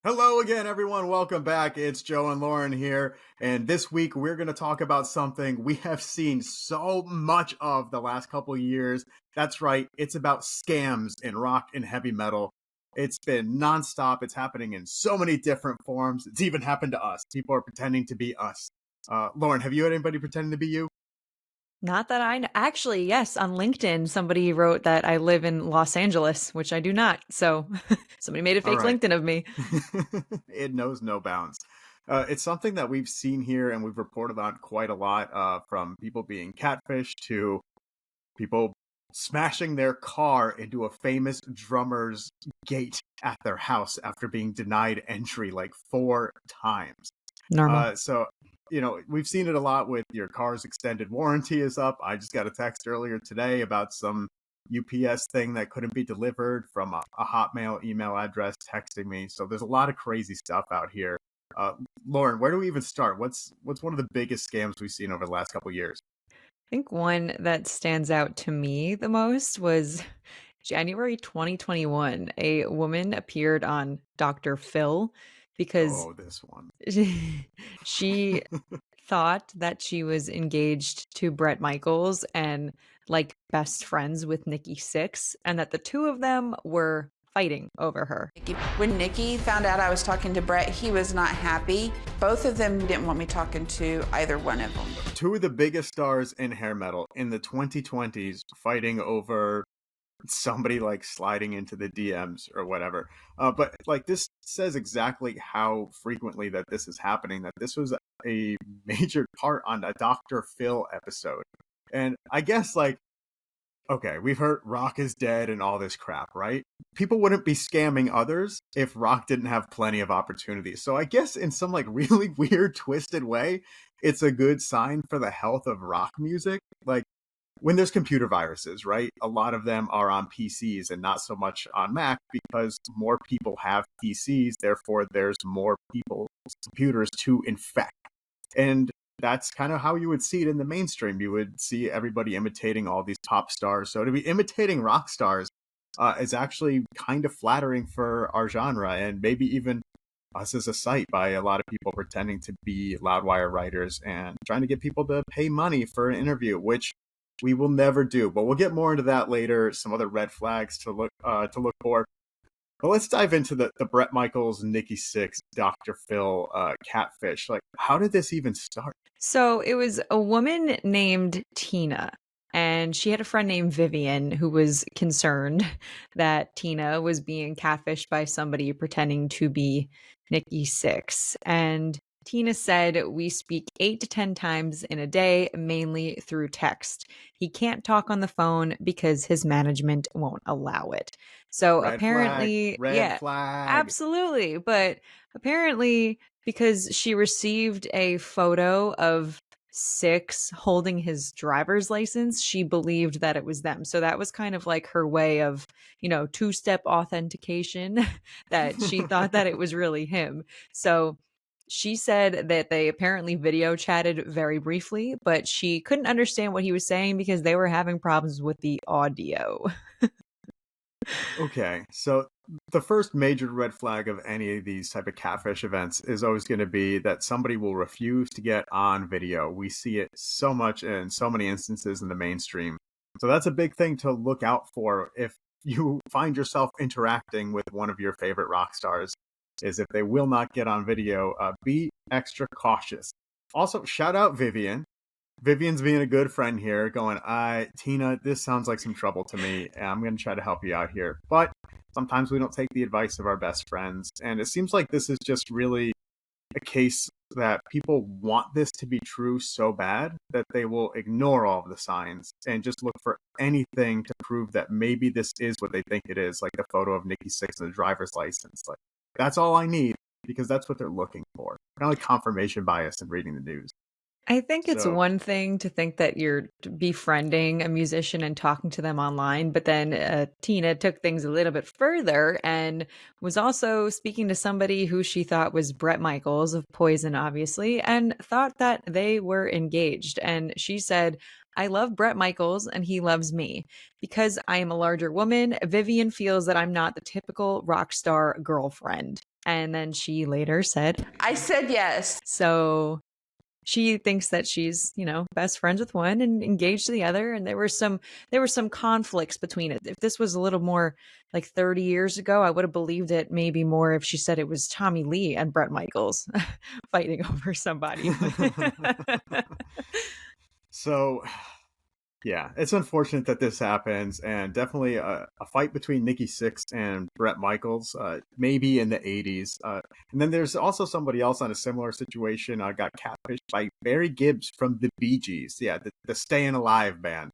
Hello again, everyone. Welcome back. It's Joe and Lauren here. And this week, we're going to talk about something we have seen so much of the last couple years. That's right. It's about scams in rock and heavy metal. It's been nonstop. It's happening in so many different forms. It's even happened to us. People are pretending to be us. Lauren, have you had anybody pretending to be you? Not that I actually, yes, on LinkedIn, somebody wrote that I live in Los Angeles, which I do not. So somebody made a All fake right. LinkedIn of me. It knows no bounds. It's something that we've seen here and we've reported on quite a lot, from people being catfished to people smashing their car into a famous drummer's gate at their house after being denied entry like 4 times. Normal. We've seen it a lot with your car's extended warranty is up. I just got a text earlier today about some UPS thing that couldn't be delivered from a Hotmail email address texting me. So there's a lot of crazy stuff out here. Uh, Lauren, where do we even start? What's one of the biggest scams we've seen over the last couple of years? I think one that stands out to me the most was January 2021. A woman appeared on Dr. Phil because Oh, this one. she thought that she was engaged to Bret Michaels and like best friends with Nikki Sixx, and that the two of them were fighting over her. When Nikki found out I was talking to Bret, he was not happy. Both of them didn't want me talking to either one of them. Two of the biggest stars in hair metal in the 2020s fighting over somebody like sliding into the DMs or whatever. But like this says exactly how frequently that this is happening, that this was a major part on a Dr. Phil episode. And I guess like, okay, we've heard Rock is dead and all this crap, right? People wouldn't be scamming others if Rock didn't have plenty of opportunities. So I guess in some like really weird, twisted way, it's a good sign for the health of rock music. Like when there's computer viruses, right? A lot of them are on PCs and not so much on Mac because more people have PCs. Therefore, there's more people's computers to infect. And that's kind of how you would see it in the mainstream. You would see everybody imitating all these pop stars. So to be imitating rock stars is actually kind of flattering for our genre and maybe even us as a site by a lot of people pretending to be Loudwire writers and trying to get people to pay money for an interview, which we will never do. But we'll get more into that later. Some other red flags to look for. But let's dive into the Bret Michaels, Nikki Sixx, Dr. Phil catfish. Like, how did this even start? So it was a woman named Tina, and she had a friend named Vivian who was concerned that Tina was being catfished by somebody pretending to be Nikki Sixx. And Tina said, "We speak 8 to 10 times in a day, mainly through text. He can't talk on the phone because his management won't allow it." So Red flag, apparently, red yeah, flag. absolutely. But apparently, because she received a photo of Sixx holding his driver's license, she believed that it was them. So that was kind of like her way of, two-step authentication that she thought that it was really him. So she said that they apparently video chatted very briefly, but she couldn't understand what he was saying because they were having problems with the audio. Okay, so the first major red flag of any of these type of catfish events is always going to be that somebody will refuse to get on video. We see it so much in so many instances in the mainstream. So that's a big thing to look out for if you find yourself interacting with one of your favorite rock stars, is if they will not get on video, be extra cautious. Also, shout out Vivian. Vivian's being a good friend here, going, Tina, this sounds like some trouble to me, and I'm going to try to help you out here. But sometimes we don't take the advice of our best friends, and it seems like this is just really a case that people want this to be true so bad that they will ignore all of the signs and just look for anything to prove that maybe this is what they think it is, like the photo of Nikki Sixx and the driver's license. Like, that's all I need because that's what they're looking for. Kind of like confirmation bias in reading the news. I think it's So one thing to think that you're befriending a musician and talking to them online, but then Tina took things a little bit further and was also speaking to somebody who she thought was Bret Michaels of Poison, obviously, and thought that they were engaged. And she said, "I love Bret Michaels and he loves me. Because I am a larger woman, Vivian feels that I'm not the typical rock star girlfriend." And then she later said, I said yes. so she thinks that she's, best friends with one and engaged to the other. And there were some conflicts between it. If this was a little more like 30 years ago, I would have believed it maybe more if she said it was Tommy Lee and Bret Michaels fighting over somebody. So, yeah, it's unfortunate that this happens, and definitely a fight between Nikki Sixx and Bret Michaels, maybe in the 80s. And then there's also somebody else on a similar situation, got catfished by Barry Gibbs from the Bee Gees, the Stayin' Alive band.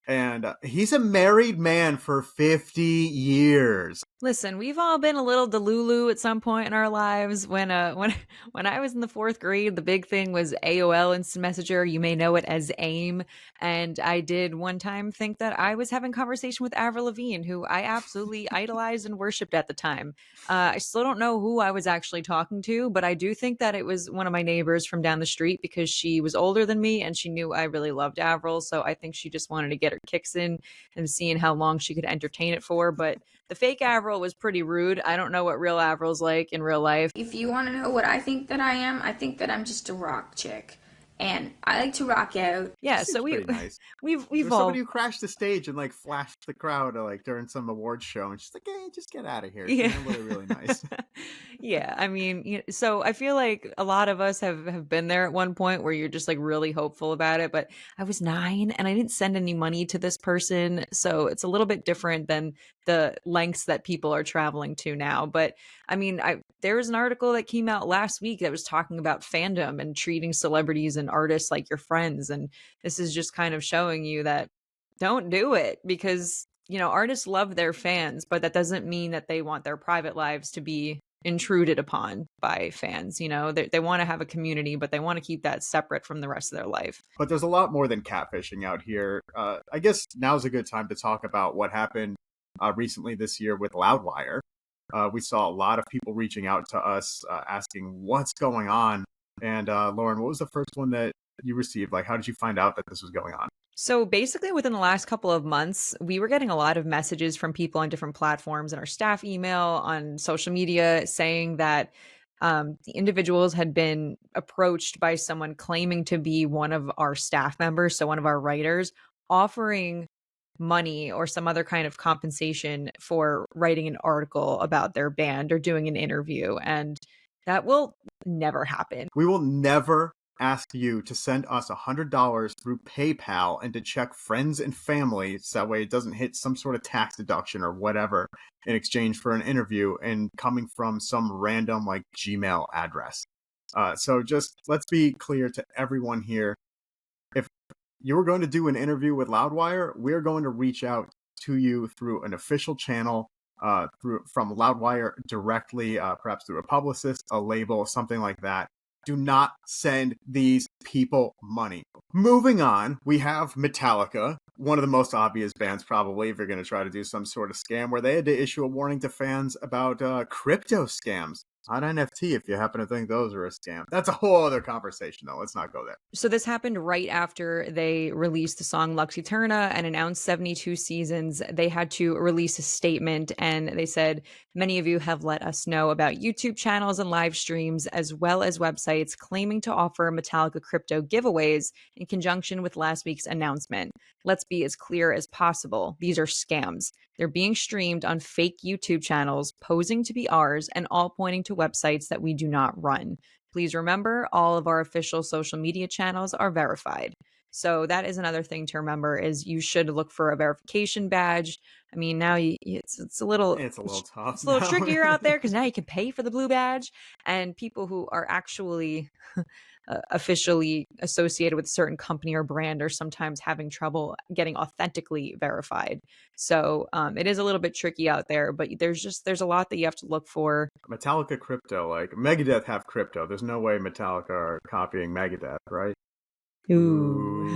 And he's a married man for 50 years. Listen, we've all been a little delulu at some point in our lives. When I was in the 4th grade, the big thing was AOL Instant Messenger. You may know it as AIM. And I did one time think that I was having conversation with Avril Lavigne, who I absolutely idolized and worshipped at the time. I still don't know who I was actually talking to, but I do think that it was one of my neighbors from down the street because she was older than me and she knew I really loved Avril. So I think she just wanted to get her kicks in and seeing how long she could entertain it for. But the fake Avril was pretty rude. I don't know what real Avril's like in real life. If you want to know what I think that I am, I think that I'm just a rock chick. And I like to rock out. Yeah, so nice. we've There's all somebody who crashed the stage and like flashed the crowd like during some awards show, and she's like, "Hey, just get out of here." She's really, really nice. Yeah, I mean, so I feel like a lot of us have been there at one point where you're just like really hopeful about it. But I was 9 and I didn't send any money to this person, so it's a little bit different than the lengths that people are traveling to now. But I mean, there was an article that came out last week that was talking about fandom and treating celebrities and artists like your friends. And this is just kind of showing you that don't do it because, artists love their fans, but that doesn't mean that they want their private lives to be intruded upon by fans. They want to have a community, but they want to keep that separate from the rest of their life. But there's a lot more than catfishing out here. I guess now's a good time to talk about what happened recently this year with Loudwire. We saw a lot of people reaching out to us asking what's going on. And Lauren, what was the first one that you received? Like, how did you find out that this was going on? So basically within the last couple of months, we were getting a lot of messages from people on different platforms in our staff email, on social media, saying that the individuals had been approached by someone claiming to be one of our staff members, so one of our writers, offering money or some other kind of compensation for writing an article about their band or doing an interview. And that will never happen. We will never ask you to send us $100 through PayPal and to check friends and family so that way it doesn't hit some sort of tax deduction or whatever in exchange for an interview and coming from some random like Gmail address. So just let's be clear to everyone here. If you were going to do an interview with Loudwire, we're going to reach out to you through an official channel from Loudwire directly, perhaps through a publicist, a label, something like that. Do not send these people money. Moving on, we have Metallica, one of the most obvious bands probably if you're going to try to do some sort of scam, where they had to issue a warning to fans about crypto scams. Not NFT, if you happen to think those are a scam. That's a whole other conversation, though. Let's not go there. So this happened right after they released the song Lux Eterna and announced 72 seasons. They had to release a statement, and they said, many of you have let us know about YouTube channels and live streams, as well as websites claiming to offer Metallica crypto giveaways in conjunction with last week's announcement. Let's be as clear as possible. These are scams. They're being streamed on fake YouTube channels, posing to be ours, and all pointing to websites that we do not run. Please remember, all of our official social media channels are verified. So that is another thing to remember, is you should look for a verification badge. I mean, now it's a little tough. It's a little trickier out there because now you can pay for the blue badge, and people who are actually officially associated with a certain company or brand are sometimes having trouble getting authentically verified. So it is a little bit tricky out there, but there's a lot that you have to look for. Metallica crypto, like Megadeth have crypto. There's no way Metallica are copying Megadeth, right? Ooh.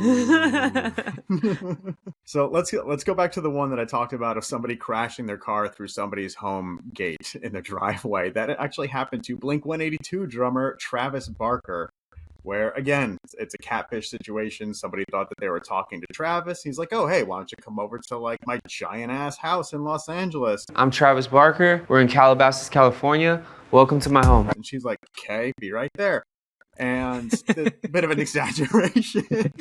So let's go back to the one that I talked about of somebody crashing their car through somebody's home gate in the driveway. That actually happened to Blink-182 drummer Travis Barker, where, again, it's a catfish situation. Somebody thought that they were talking to Travis. He's like, oh, hey, why don't you come over to, like, my giant-ass house in Los Angeles? I'm Travis Barker. We're in Calabasas, California. Welcome to my home. And she's like, okay, be right there. And a bit of an exaggeration.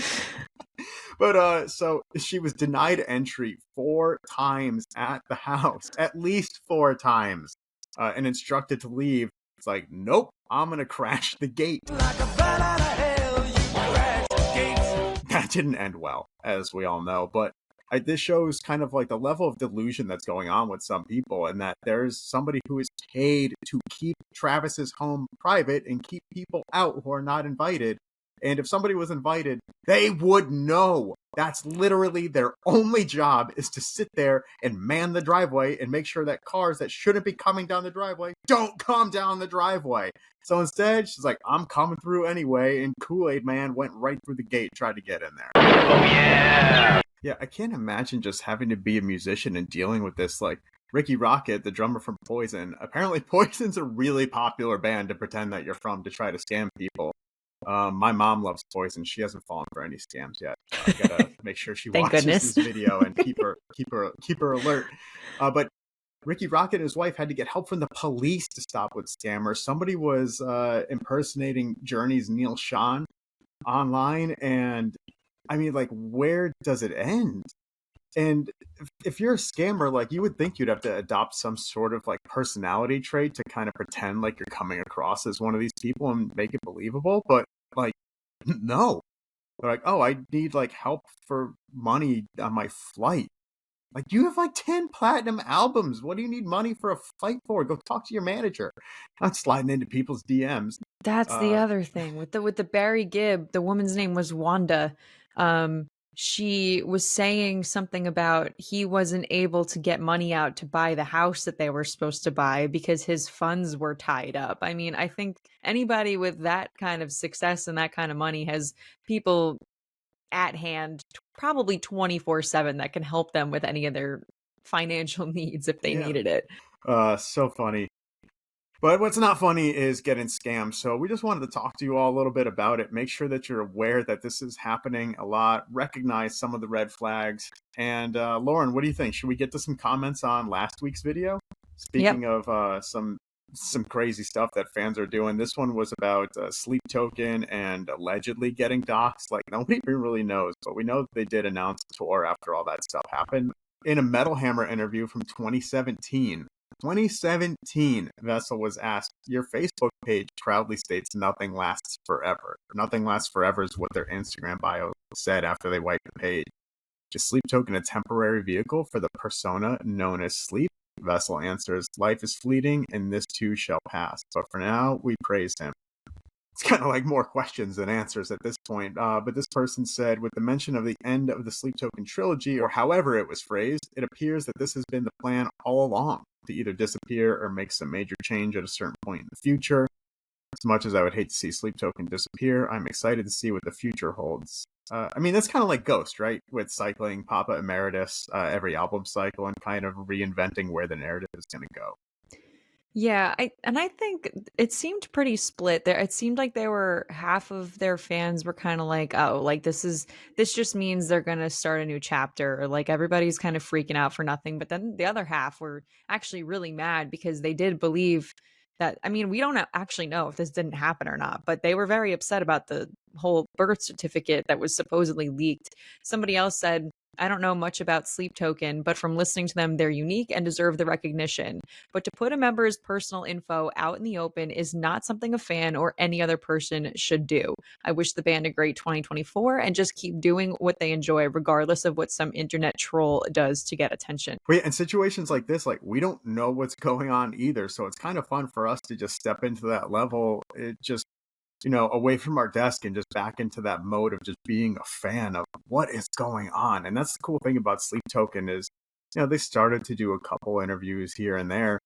But so she was denied entry 4 times at the house, at least 4 times, and instructed to leave. It's like, nope, I'm gonna crash the gate. Like a bat out of hell, you crash the gates. That didn't end well, as we all know, but this shows kind of like the level of delusion that's going on with some people, and that there's somebody who is paid to keep Travis's home private and keep people out who are not invited. And if somebody was invited, they would know. That's literally their only job, is to sit there and man the driveway and make sure that cars that shouldn't be coming down the driveway don't come down the driveway. So instead, she's like, I'm coming through anyway. And Kool-Aid Man went right through the gate, tried to get in there. Oh, yeah. Yeah, I can't imagine just having to be a musician and dealing with this. Like, Ricky Rocket, the drummer from Poison. Apparently, Poison's a really popular band to pretend that you're from to try to scam people. My mom loves Poison. She hasn't fallen for any scams yet. I gotta make sure she watches this video and keep her alert. But Ricky Rocket and his wife had to get help from the police to stop with scammers. Somebody was impersonating Journey's Neil Schon online, and I mean, like, where does it end? And if you're a scammer, like, you would think you'd have to adopt some sort of like personality trait to kind of pretend like you're coming across as one of these people and make it believable. But like, no, they're like, oh, I need like help for money on my flight. Like, you have like 10 platinum albums. What do you need money for a flight for? Go talk to your manager. Not sliding into people's DMs. That's the other thing with the Barry Gibb. The woman's name was Wanda. She was saying something about he wasn't able to get money out to buy the house that they were supposed to buy because his funds were tied up. I mean, I think anybody with that kind of success and that kind of money has people at hand probably 24/7 that can help them with any of their financial needs if they needed it. So funny. But what's not funny is getting scammed. So we just wanted to talk to you all a little bit about it. Make sure that you're aware that this is happening a lot. Recognize some of the red flags. And Lauren, what do you think? Should we get to some comments on last week's video? Speaking of some crazy stuff that fans are doing. This one was about Sleep Token and allegedly getting doxxed. Like, nobody really knows, but we know that they did announce a tour after all that stuff happened. In a Metal Hammer interview from 2017, Vessel was asked, your Facebook page proudly states nothing lasts forever. Nothing lasts forever is what their Instagram bio said after they wiped the page. Is Sleep Token a temporary vehicle for the persona known as Sleep? Vessel answers, life is fleeting and this too shall pass. But for now, we praise him. It's kind of like more questions than answers at this point. But this person said, with the mention of the end of the Sleep Token trilogy, or however it was phrased, it appears that this has been the plan all along, to either disappear or make some major change at a certain point in the future. As much as I would hate to see Sleep Token disappear, I'm excited to see what the future holds. I mean, that's kind of like Ghost, right? With cycling Papa Emeritus every album cycle and kind of reinventing where the narrative is going to go. Yeah, I think it seemed pretty split there. It seemed like they were half of their fans were kind of like, oh, like this just means they're going to start a new chapter, or like everybody's kind of freaking out for nothing. But then the other half were actually really mad because they did believe that, I mean, we don't actually know if this didn't happen or not, but they were very upset about the whole birth certificate that was supposedly leaked. Somebody else said, I don't know much about Sleep Token, but from listening to them, they're unique and deserve the recognition. But to put a member's personal info out in the open is not something a fan or any other person should do. I wish the band a great 2024 and just keep doing what they enjoy, regardless of what some internet troll does to get attention. Wait, in situations like this, like, we don't know what's going on either. So it's kind of fun for us to just step into that level. It just, away from our desk and just back into that mode of just being a fan of what is going on. And that's the cool thing about Sleep Token is, they started to do a couple interviews here and there.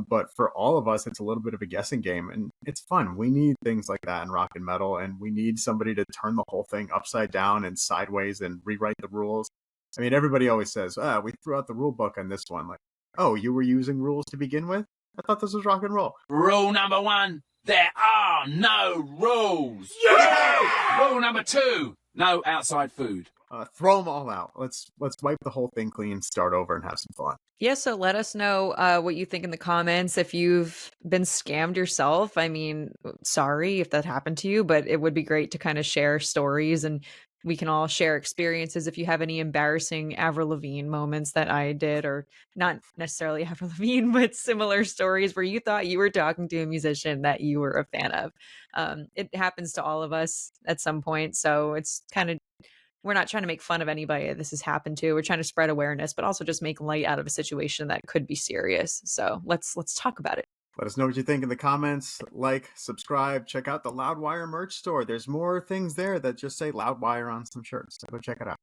But for all of us, it's a little bit of a guessing game, and it's fun. We need things like that in rock and metal, and we need somebody to turn the whole thing upside down and sideways and rewrite the rules. I mean, everybody always says, we threw out the rule book on this one. Like, oh, you were using rules to begin with? I thought this was rock and roll. Rule number 1, there are no rules. Yeah! Rule number 2, no outside food. throw them all out. Let's wipe the whole thing clean, start over, and have some fun. Yeah, so let us know what you think in the comments. If you've been scammed yourself, I mean, sorry if that happened to you, but it would be great to kind of share stories, and we can all share experiences. If you have any embarrassing Avril Lavigne moments that I did, or not necessarily Avril Lavigne, but similar stories where you thought you were talking to a musician that you were a fan of. It happens to all of us at some point. So it's kind of, we're not trying to make fun of anybody that this has happened to. We're trying to spread awareness, but also just make light out of a situation that could be serious. So let's talk about it. Let us know what you think in the comments. Like, subscribe, check out the Loudwire merch store. There's more things there that just say Loudwire on some shirts. So go check it out.